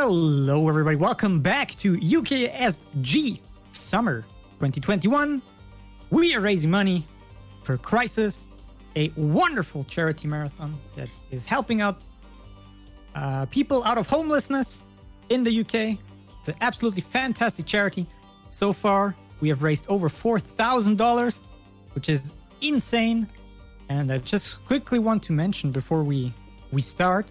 Hello everybody, welcome back to UKSG Summer 2021. We are raising money for Crisis, a wonderful charity marathon that is helping out people out of homelessness in the UK. It's an absolutely fantastic charity. So far, we have raised over $4,000, which is insane. And I just quickly want to mention before we start,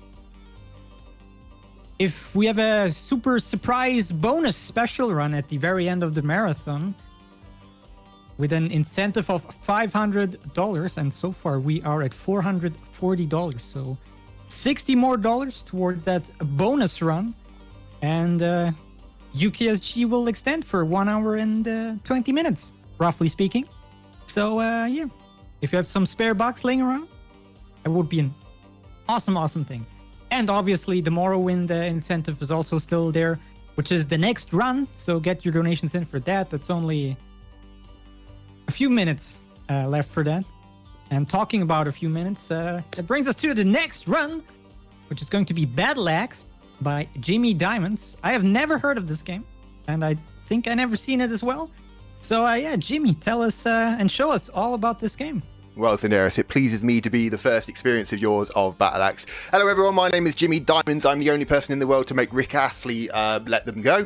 if we have a super surprise bonus special run at the very end of the marathon with an incentive of $500, and so far we are at $440, so $60 more toward that bonus run, and UKSG will extend for 1 hour and 20 minutes, roughly speaking. So yeah, if you have some spare bucks laying around, it would be an awesome thing. And obviously, the Morrowind incentive is also still there, which is the next run. So get your donations in for that. That's only a few minutes left for that. And talking about a few minutes, that brings us to the next run, which is going to be Battle Axe by Jimmy Diamonds. I have never heard of this game, and I think I never seen it as well. So yeah, Jimmy, tell us and show us all about this game. Well, Daenerys, it pleases me to be the first experience of yours of Battle Axe. Hello, everyone. My name is Jimmy Diamonds. I'm the only person in the world to make Rick Astley let them go.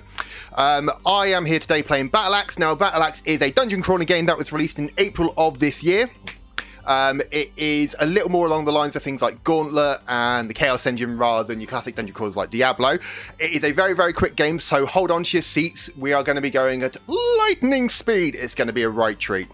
I am here today playing Battle Axe. Now, Battle Axe is a dungeon crawling game that was released in April of this year. It is a little more along the lines of things like Gauntlet and the Chaos Engine rather than your classic dungeon crawlers like Diablo. It is a very, very quick game, so hold on to your seats. We are going to be going at lightning speed. It's going to be a right treat.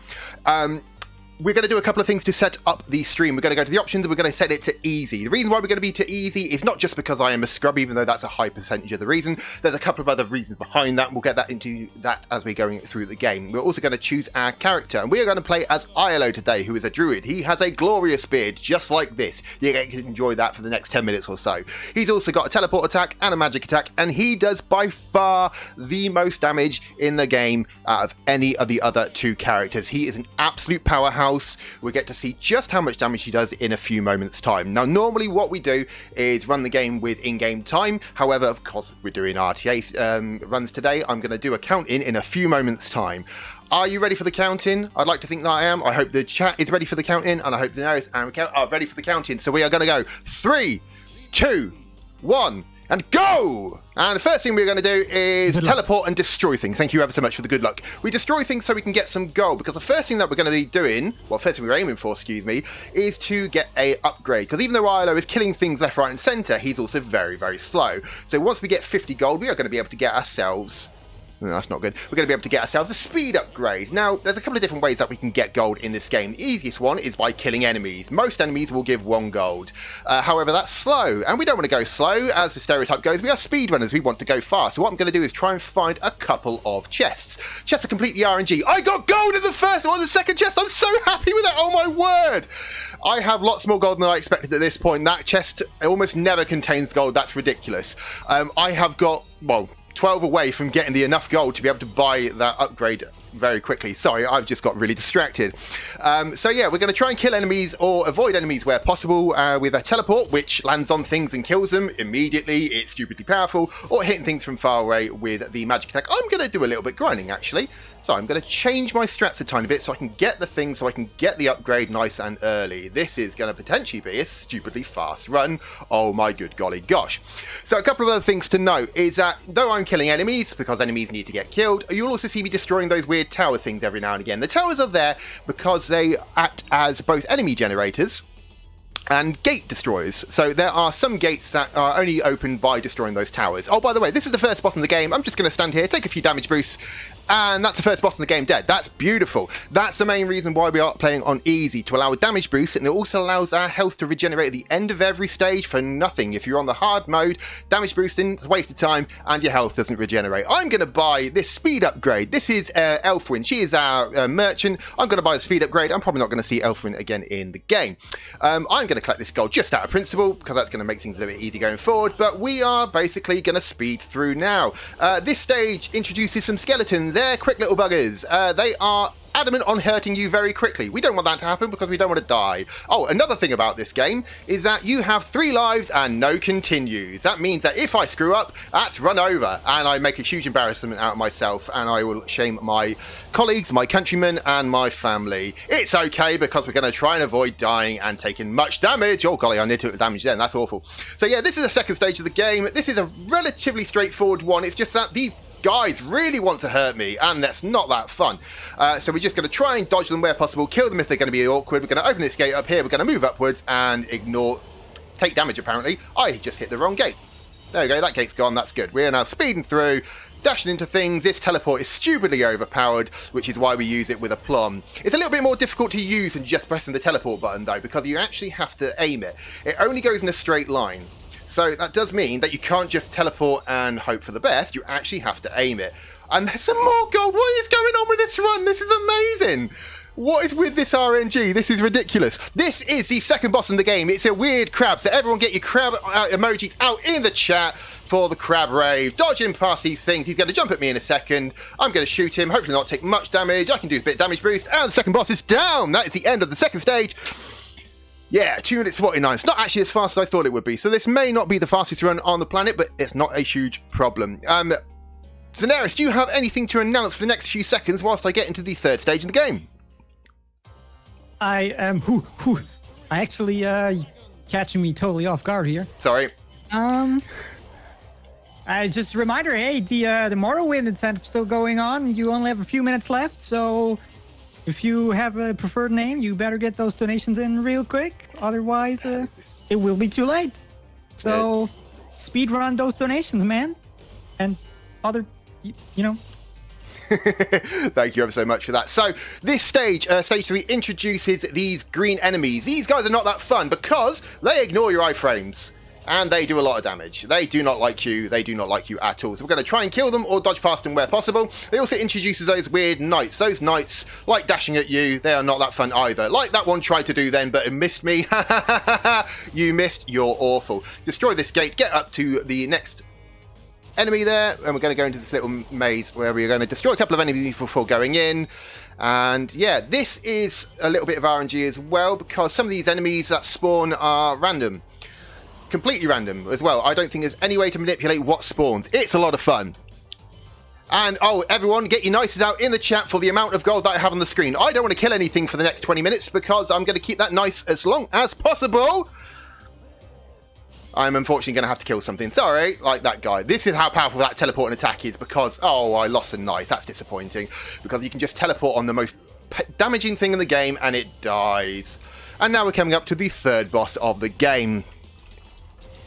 We're going to do a couple of things to set up the stream. We're going to go to the options and we're going to set it to easy. The reason why we're going to be to easy is not just because I am a scrub, even though that's a high percentage of the reason. There's a couple of other reasons behind that. We'll get that into that as we're going through the game. We're also going to choose our character, and we are going to play as Iolo today, who is a druid. He has a glorious beard, just like this. You get to enjoy that for the next 10 minutes or so. He's also got a teleport attack and a magic attack, and he does by far the most damage in the game out of any of the other two characters. He is an absolute powerhouse. We'll get to see just how much damage he does in a few moments' time. Now, normally what we do is run the game with in-game time. However, because we're doing RTA runs today, I'm going to do a count-in a few moments' time. Are you ready for the count-in? I'd like to think that I am. I hope the chat is ready for the count-in, and I hope Daenerys and Raquel are ready for the count-in. So we are going to go 3, 2, 1... and go! And the first thing we're going to do is teleport and destroy things. Thank you ever so much for the good luck. We destroy things so we can get some gold, because the first thing that we're going to be doing, well, first thing we're aiming for, is to get a upgrade. Because even though Iolo is killing things left, right, and centre, he's also very, very slow. So once we get 50 gold, we are going to be able to get ourselves... No, that's not good. We're going to be able to get ourselves a speed upgrade. Now, there's a couple of different ways that we can get gold in this game. The easiest one is by killing enemies. Most enemies will give 1 gold. However, that's slow, and we don't want to go slow. As the stereotype goes, we are speedrunners. We want to go fast. So what I'm going to do is try and find a couple of chests. Chests are completely RNG. I got gold in the first or the second chest. I'm so happy with that. Oh, my word. I have lots more gold than I expected at this point. That chest almost never contains gold. That's ridiculous. I have got, well, 12 away from getting the enough gold to be able to buy that upgrade very quickly. Sorry, I've just got really distracted. So yeah, we're going to try and kill enemies or avoid enemies where possible with a teleport, which lands on things and kills them immediately. It's stupidly powerful. Or hitting things from far away with the magic attack. I'm going to do a little bit grinding, actually. So I'm going to change my strats a tiny bit so I can get the thing, so I can get the upgrade nice and early. This is going to potentially be a stupidly fast run. Oh my good golly gosh. So a couple of other things to note is that though I'm killing enemies, because enemies need to get killed, you'll also see me destroying those weird tower things every now and again. The towers are there because they act as both enemy generators and gate destroyers. So there are some gates that are only opened by destroying those towers. Oh, by the way, this is the first boss in the game. I'm just going to stand here, take a few damage boosts, and that's the first boss in the game dead. That's beautiful. That's the main reason why we are playing on easy, to allow a damage boost, and it also allows our health to regenerate at the end of every stage for nothing. If you're on the hard mode, damage boosting is a waste of time, and your health doesn't regenerate. I'm going to buy this speed upgrade. This is Elfwin. She is our merchant. I'm going to buy the speed upgrade. I'm probably not going to see Elfwin again in the game. I'm going to collect this gold just out of principle, because that's going to make things a little bit easy going forward, but we are basically going to speed through now. This stage introduces some skeletons. They're quick little buggers. They are adamant on hurting you very quickly. We don't want that to happen because we don't want to die. Oh, another thing about this game is that you have 3 lives and no continues. That means that if I screw up, that's run over, and I make a huge embarrassment out of myself, and I will shame my colleagues, my countrymen, and my family. It's okay because we're going to try and avoid dying and taking much damage. Oh golly, I need to hit damage then. That's awful. So yeah, this is the second stage of the game. This is a relatively straightforward one. It's just that these guys really want to hurt me, and that's not that fun. So we're just going to try and dodge them where possible, kill them if they're going to be awkward. We're going to open this gate up here. We're going to move upwards and take damage apparently. I just hit the wrong gate. There we go, that gate's gone. That's good. We're now speeding through, dashing into things. This teleport is stupidly overpowered, which is why we use it with aplomb. It's a little bit more difficult to use than just pressing the teleport button though, because you actually have to aim it. It only goes in a straight line. So that does mean that you can't just teleport and hope for the best. You actually have to aim it. And there's some more gold. What is going on with this run? This is amazing. What is with this RNG? This is ridiculous. This is the second boss in the game. It's a weird crab. So everyone get your crab emojis out in the chat for the crab rave. Dodging past these things. He's going to jump at me in a second. I'm going to shoot him. Hopefully not take much damage. I can do a bit of damage boost. And the second boss is down. That is the end of the second stage. Yeah, 2 minutes 49. It's not actually as fast as I thought it would be. So this may not be the fastest run on the planet, but it's not a huge problem. Daenerys, do you have anything to announce for the next few seconds whilst I get into the third stage of the game? I am... I actually, catching me totally off guard here. Sorry. Just a reminder, hey, the Morrowind incentive still going on. You only have a few minutes left, so... If you have a preferred name, you better get those donations in real quick. Otherwise, it will be too late. So, speed run those donations, man. And other, you know. Thank you ever so much for that. So, this stage, stage 3, introduces these green enemies. These guys are not that fun because they ignore your iframes. And they do a lot of damage. They do not like you. They do not like you at all. So we're going to try and kill them or dodge past them where possible. They also introduces those weird knights. Those knights like dashing at you. They are not that fun either. Like that one tried to do then, but it missed me. You missed. You're awful. Destroy this gate. Get up to the next enemy there. And we're going to go into this little maze where we're going to destroy a couple of enemies before going in. And yeah, this is a little bit of RNG as well, because some of these enemies that spawn are random. Completely random as well. I don't think there's any way to manipulate what spawns. It's a lot of fun. And oh, everyone, get your nices out in the chat for the amount of gold that I have on the screen. I don't want to kill anything for the next 20 minutes because I'm going to keep that nice as long as possible. I'm unfortunately going to have to kill something. Sorry, like that guy. This is how powerful that teleporting attack is because, oh, I lost a nice. That's disappointing because you can just teleport on the most damaging thing in the game and it dies. And now we're coming up to the third boss of the game.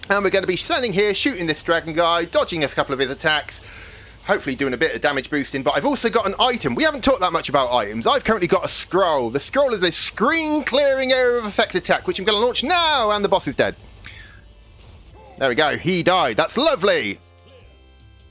And we're going to be standing here shooting this dragon guy, dodging a couple of his attacks, hopefully doing a bit of damage boosting. But I've also got an item. We haven't talked that much about items. I've currently got a scroll. The scroll is a screen clearing area of effect attack, which I'm going to launch now, and the boss is dead. There we go. He died. That's lovely.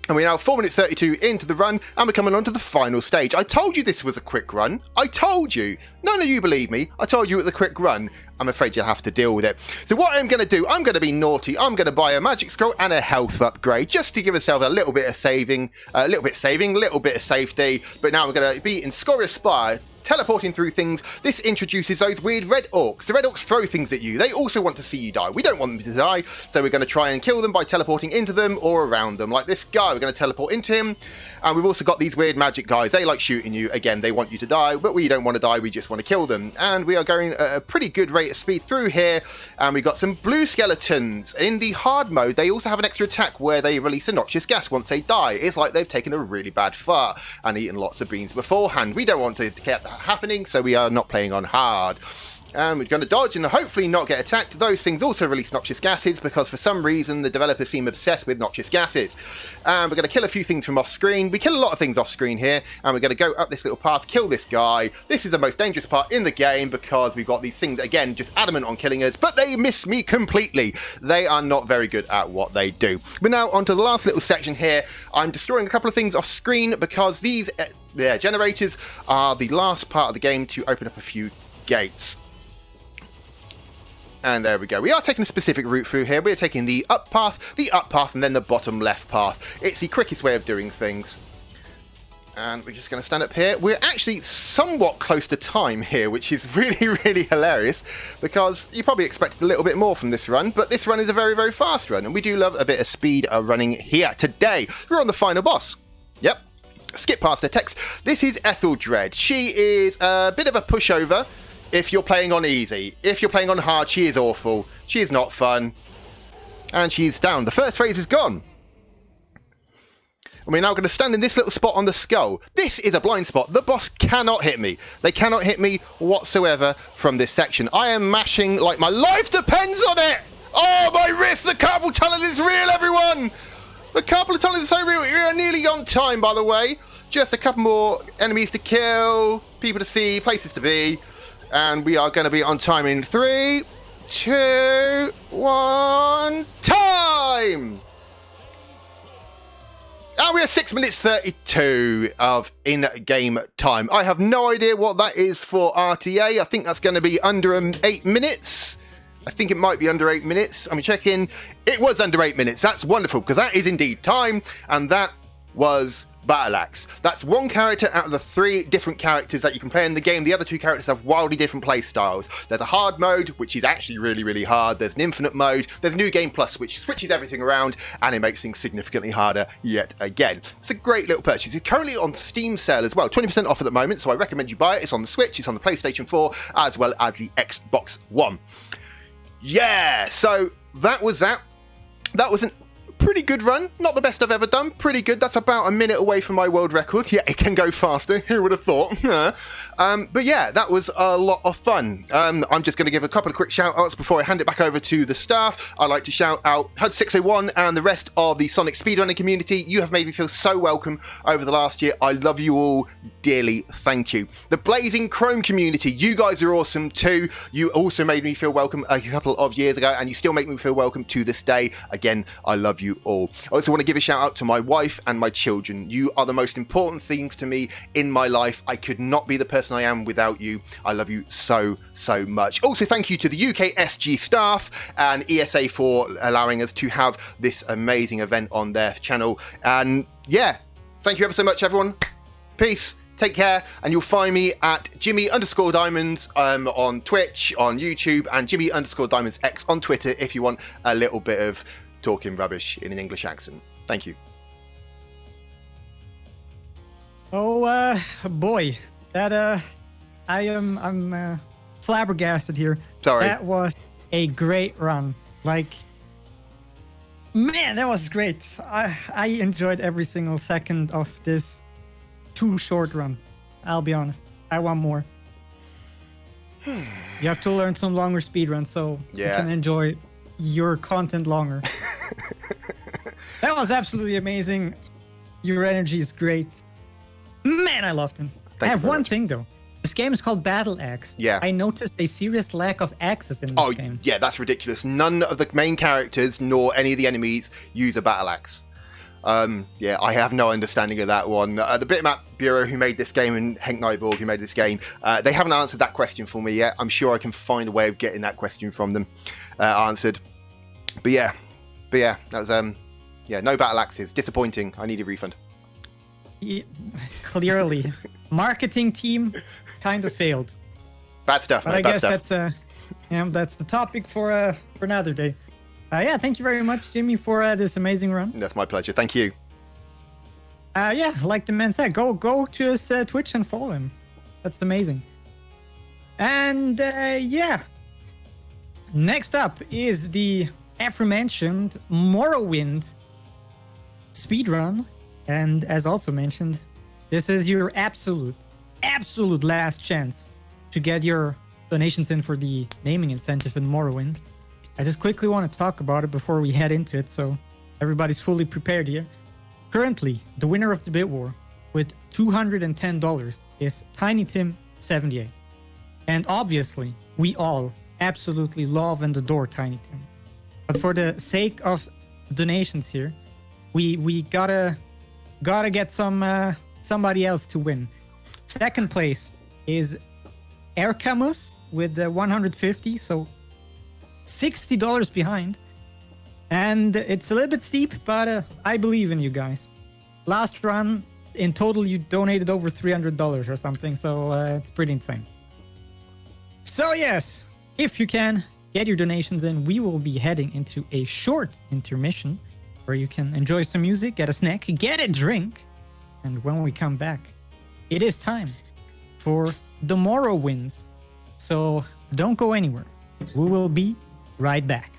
And we're now 4 minutes 32 into the run, and we're coming on to the final stage. I told you this was a quick run. I told you. None of you believe me. I told you it was a quick run. I'm afraid you'll have to deal with it. So what I'm going to do, I'm going to be naughty. I'm going to buy a magic scroll and a health upgrade, just to give ourselves a little bit of saving, a little bit of safety. But now we're going to be in Scoria Spire, teleporting through things. This introduces those weird red orcs. The red orcs throw things at you. They also want to see you die. We don't want them to die, so we're going to try and kill them by teleporting into them or around them. Like this guy, we're going to teleport into him. And we've also got these weird magic guys. They like shooting you. Again, they want you to die, but we don't want to die. We just want to kill them. And we are going at a pretty good rate of speed through here. And we've got some blue skeletons. In the hard mode, they also have an extra attack where they release a noxious gas once they die. It's like they've taken a really bad fart and eaten lots of beans beforehand. We don't want to get that happening, so we are not playing on hard. And we're going to dodge and hopefully not get attacked. Those things also release noxious gases because for some reason the developers seem obsessed with noxious gases. And we're going to kill a few things from off screen. We kill a lot of things off screen here, and we're going to go up this little path, kill this guy. This is the most dangerous part in the game because we've got these things, again, just adamant on killing us, but they miss me completely. They are not very good at what they do. But now onto the last little section here. I'm destroying a couple of things off screen because these generators are the last part of the game to open up a few gates. And there we go. We are taking a specific route through here. We're taking the up path, and then the bottom left path. It's the quickest way of doing things. And we're just going to stand up here. We're actually somewhat close to time here, which is really, really hilarious, because you probably expected a little bit more from this run, but this run is a very, very fast run, and we do love a bit of speed running here. Today, we're on the final boss. Yep. Skip past her text. This is Etheldred. She is a bit of a pushover if you're playing on easy. If you're playing on hard, she is awful. She is not fun. And she's down. The first phase is gone. And we're now going to stand in this little spot on the skull. This is a blind spot. The boss cannot hit me. They cannot hit me whatsoever from this section. I am mashing like my life depends on it. Oh, my wrist. The carpal tunnel is real, everyone. The carpal tunnel is so real. We are nearly on time, by the way. Just a couple more enemies to kill, people to see, places to be. And we are going to be on time in 3, 2, 1, time! And we are 6 minutes 32 of in-game time. I have no idea what that is for RTA. I think that's going to be under 8 minutes. I think it might be under 8 minutes. I'm checking. It was under 8 minutes. That's wonderful, because that is indeed time. And that was Battle Axe. That's one character out of the 3 different characters that you can play in the game. The other 2 characters have wildly different play styles. There's a hard mode, which is actually really, really hard. There's an infinite mode. There's New Game Plus, which switches everything around, and it makes things significantly harder yet again. It's a great little purchase. It's currently on Steam sale as well. 20% off at the moment, so I recommend you buy it. It's on the Switch, it's on the PlayStation 4, as well as the Xbox One. Yeah, so that was that. That was an pretty good run. Not the best I've ever done. Pretty good. That's about a minute away from my world record. Yeah, it can go faster. Who would have thought? But yeah, that was a lot of fun. I'm just going to give a couple of quick shout outs before I hand it back over to the staff. I'd like to shout out HUD601 and the rest of the Sonic speedrunning community. You have made me feel so welcome over the last year. I love you all dearly. Thank you. The Blazing Chrome community. You guys are awesome too. You also made me feel welcome a couple of years ago, and you still make me feel welcome to this day. Again, I love you all. I also want to give a shout out to my wife and my children. You are the most important things to me in my life. I could not be the person I am without you. I love you so, so much. Also, thank you to the UKSG staff and ESA for allowing us to have this amazing event on their channel. And yeah, thank you ever so much, everyone. Peace. Take care, and you'll find me at Jimmy_Diamonds on Twitch, on YouTube, and Jimmy_DiamondsX on Twitter if you want a little bit of talking rubbish in an English accent. Thank you. Oh boy, that I'm flabbergasted here. Sorry. That was a great run. Like, man, that was great. I enjoyed every single second of this too short run. I'll be honest. I want more. You have to learn some longer speedruns so you can enjoy your content longer. That was absolutely amazing. Your energy is great. Man, I loved it. I have one thing though. This game is called Battle Axe. Yeah. I noticed a serious lack of axes in this game. Yeah, that's ridiculous. None of the main characters nor any of the enemies use a battle axe. Yeah, I have no understanding of that one. The Bitmap Bureau who made this game and Henk Nyborg who made this game, they haven't answered that question for me yet. I'm sure I can find a way of getting that question from them answered. But yeah, that was, no battle axes. Disappointing. I need a refund. Yeah, clearly. Marketing team kind of failed. Bad stuff, but mate, I bad guess stuff. That's the topic for another day. Yeah, thank you very much, Jimmy, for this amazing run. That's my pleasure. Thank you. Yeah, like the man said, go to his Twitch and follow him. That's amazing. And yeah, next up is the aforementioned Morrowind speedrun. And as also mentioned, this is your absolute last chance to get your donations in for the naming incentive in Morrowind. I just quickly want to talk about it before we head into it, so everybody's fully prepared here. Currently, the winner of the bid war with $210 is Tiny Tim 78. And obviously, we all absolutely love and adore Tiny Tim. But for the sake of donations here, we gotta get somebody else to win. Second place is Erkamus with the 150, so $60 behind. And it's a little bit steep, but I believe in you guys. Last run, in total, you donated over $300 or something. So it's pretty insane. So yes, if you can, get your donations in. We will be heading into a short intermission where you can enjoy some music, get a snack, get a drink. And when we come back, it is time for the Morrowinds. So don't go anywhere. We will be right back.